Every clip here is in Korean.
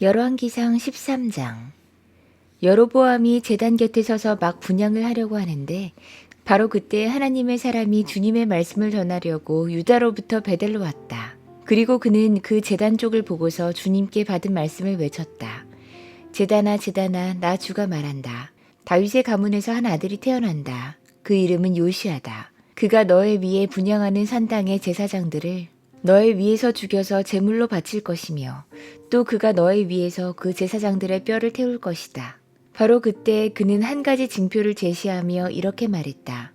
열왕기상 13장. 여로보암이 제단 곁에 서서 막 분향을 하려고 하는데 바로 그때 하나님의 사람이 주님의 말씀을 전하려고 유다로부터 베델로 왔다. 그리고 그는 그 제단 쪽을 보고서 주님께 받은 말씀을 외쳤다. 제단아 제단아 나 주가 말한다. 다윗의 가문에서 한 아들이 태어난다. 그 이름은 요시아다. 그가 너의 위에 분향하는 산당의 제사장들을 너의 위에서 죽여서 제물로 바칠 것이며 또 그가 너의 위에서 그 제사장들의 뼈를 태울 것이다. 바로 그때 그는 한 가지 징표를 제시하며 이렇게 말했다.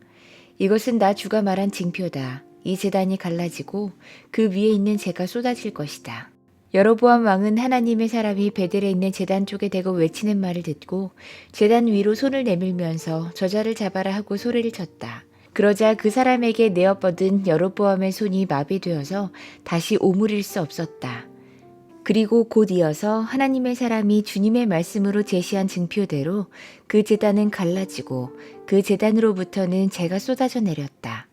이것은 나 주가 말한 징표다. 이 제단이 갈라지고 그 위에 있는 재가 쏟아질 것이다. 여로보암 왕은 하나님의 사람이 베델에 있는 제단 쪽에 대고 외치는 말을 듣고 제단 위로 손을 내밀면서 저자를 잡아라 하고 소리를 쳤다. 그러자 그 사람에게 내어뻗은 여로보암의 손이 마비되어서 다시 오므릴 수 없었다. 그리고 곧 이어서 하나님의 사람이 주님의 말씀으로 제시한 징표대로 그 제단은 갈라지고 그 제단으로부터는 재가 쏟아져 내렸다.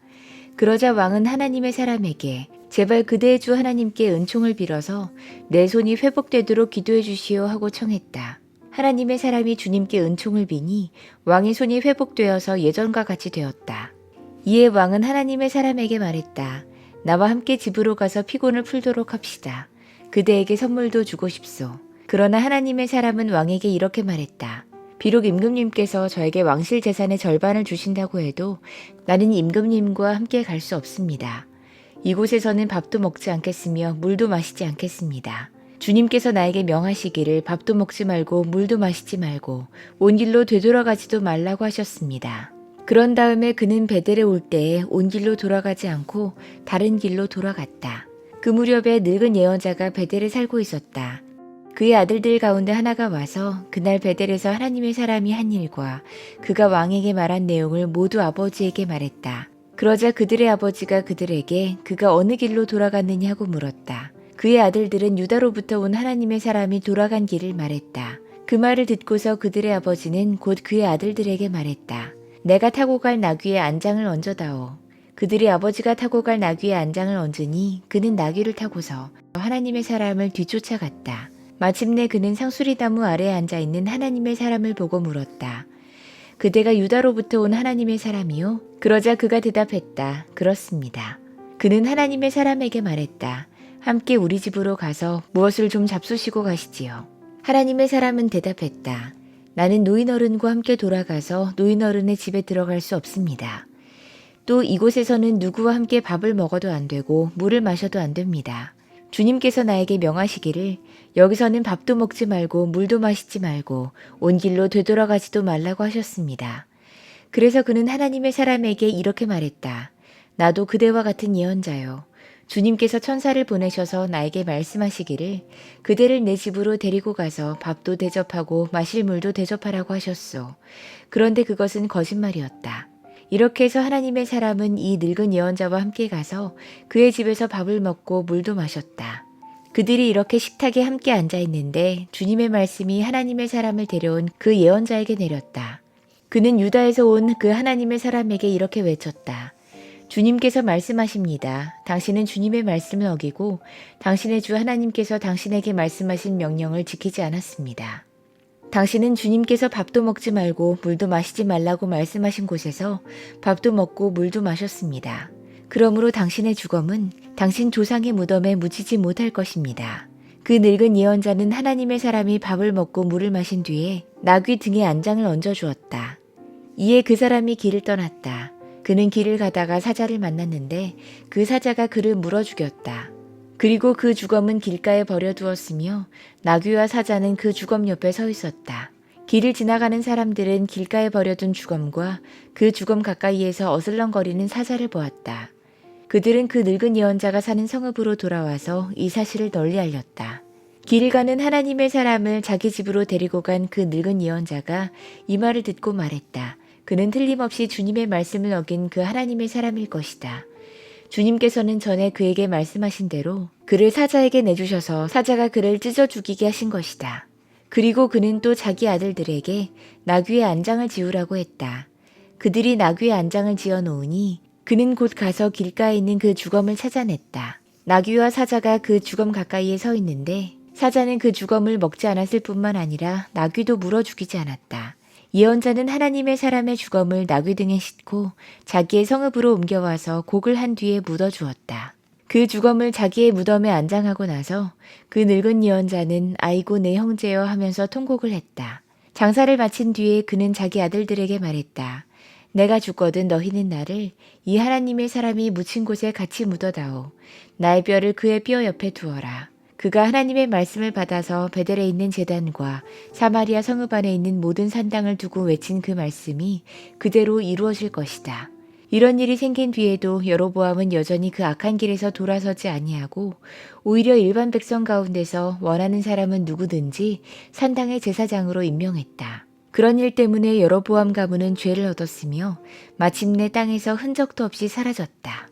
그러자 왕은 하나님의 사람에게 제발 그대의 주 하나님께 은총을 빌어서 내 손이 회복되도록 기도해 주시오 하고 청했다. 하나님의 사람이 주님께 은총을 비니 왕의 손이 회복되어서 예전과 같이 되었다. 이에 왕은 하나님의 사람에게 말했다. 나와 함께 집으로 가서 피곤을 풀도록 합시다. 그대에게 선물도 주고 싶소. 그러나 하나님의 사람은 왕에게 이렇게 말했다. 비록 임금님께서 저에게 왕실 재산의 절반을 주신다고 해도 나는 임금님과 함께 갈 수 없습니다. 이곳에서는 밥도 먹지 않겠으며 물도 마시지 않겠습니다. 주님께서 나에게 명하시기를 밥도 먹지 말고 물도 마시지 말고 온 길로 되돌아가지도 말라고 하셨습니다. 그런 다음에 그는 베델에 올 때에 온 길로 돌아가지 않고 다른 길로 돌아갔다. 그 무렵에 늙은 예언자가 베델에 살고 있었다. 그의 아들들 가운데 하나가 와서 그날 베델에서 하나님의 사람이 한 일과 그가 왕에게 말한 내용을 모두 아버지에게 말했다. 그러자 그들의 아버지가 그들에게 그가 어느 길로 돌아갔느냐 하고 물었다. 그의 아들들은 유다로부터 온 하나님의 사람이 돌아간 길을 말했다. 그 말을 듣고서 그들의 아버지는 곧 그의 아들들에게 말했다. 내가 타고 갈 나귀에 안장을 얹어다오. 그들이 아버지가 타고 갈 나귀에 안장을 얹으니 그는 나귀를 타고서 하나님의 사람을 뒤쫓아갔다. 마침내 그는 상수리나무 아래에 앉아있는 하나님의 사람을 보고 물었다. 그대가 유다로부터 온 하나님의 사람이요? 그러자 그가 대답했다. 그렇습니다. 그는 하나님의 사람에게 말했다. 함께 우리 집으로 가서 무엇을 좀 잡수시고 가시지요. 하나님의 사람은 대답했다. 나는 노인어른과 함께 돌아가서 노인어른의 집에 들어갈 수 없습니다. 또 이곳에서는 누구와 함께 밥을 먹어도 안 되고 물을 마셔도 안 됩니다. 주님께서 나에게 명하시기를 여기서는 밥도 먹지 말고 물도 마시지 말고 온 길로 되돌아가지도 말라고 하셨습니다. 그래서 그는 하나님의 사람에게 이렇게 말했다. 나도 그대와 같은 예언자요. 주님께서 천사를 보내셔서 나에게 말씀하시기를 그대를 내 집으로 데리고 가서 밥도 대접하고 마실 물도 대접하라고 하셨소. 그런데 그것은 거짓말이었다. 이렇게 해서 하나님의 사람은 이 늙은 예언자와 함께 가서 그의 집에서 밥을 먹고 물도 마셨다. 그들이 이렇게 식탁에 함께 앉아 있는데 주님의 말씀이 하나님의 사람을 데려온 그 예언자에게 내렸다. 그는 유다에서 온 그 하나님의 사람에게 이렇게 외쳤다. 주님께서 말씀하십니다. 당신은 주님의 말씀을 어기고 당신의 주 하나님께서 당신에게 말씀하신 명령을 지키지 않았습니다. 당신은 주님께서 밥도 먹지 말고 물도 마시지 말라고 말씀하신 곳에서 밥도 먹고 물도 마셨습니다. 그러므로 당신의 죽음은 당신 조상의 무덤에 묻히지 못할 것입니다. 그 늙은 예언자는 하나님의 사람이 밥을 먹고 물을 마신 뒤에 나귀 등에 안장을 얹어 주었다. 이에 그 사람이 길을 떠났다. 그는 길을 가다가 사자를 만났는데 그 사자가 그를 물어 죽였다. 그리고 그 주검은 길가에 버려두었으며 나귀와 사자는 그 주검 옆에 서 있었다. 길을 지나가는 사람들은 길가에 버려둔 주검과 그 주검 가까이에서 어슬렁거리는 사자를 보았다. 그들은 그 늙은 예언자가 사는 성읍으로 돌아와서 이 사실을 널리 알렸다. 길을 가는 하나님의 사람을 자기 집으로 데리고 간 그 늙은 예언자가 이 말을 듣고 말했다. 그는 틀림없이 주님의 말씀을 어긴 그 하나님의 사람일 것이다. 주님께서는 전에 그에게 말씀하신 대로 그를 사자에게 내주셔서 사자가 그를 찢어 죽이게 하신 것이다. 그리고 그는 또 자기 아들들에게 나귀의 안장을 지으라고 했다. 그들이 나귀의 안장을 지어 놓으니 그는 곧 가서 길가에 있는 그 주검을 찾아냈다. 나귀와 사자가 그 주검 가까이에 서 있는데 사자는 그 주검을 먹지 않았을 뿐만 아니라 나귀도 물어 죽이지 않았다. 예언자는 하나님의 사람의 주검을 나귀 등에 싣고 자기의 성읍으로 옮겨와서 곡을 한 뒤에 묻어 주었다. 그 주검을 자기의 무덤에 안장하고 나서 그 늙은 예언자는 아이고 내 형제여 하면서 통곡을 했다. 장사를 마친 뒤에 그는 자기 아들들에게 말했다. 내가 죽거든 너희는 나를 이 하나님의 사람이 묻힌 곳에 같이 묻어다오. 나의 뼈를 그의 뼈 옆에 두어라. 그가 하나님의 말씀을 받아서 베델에 있는 제단과 사마리아 성읍 안에 있는 모든 산당을 두고 외친 그 말씀이 그대로 이루어질 것이다. 이런 일이 생긴 뒤에도 여로보암은 여전히 그 악한 길에서 돌아서지 아니하고 오히려 일반 백성 가운데서 원하는 사람은 누구든지 산당의 제사장으로 임명했다. 그런 일 때문에 여로보암 가문은 죄를 얻었으며 마침내 땅에서 흔적도 없이 사라졌다.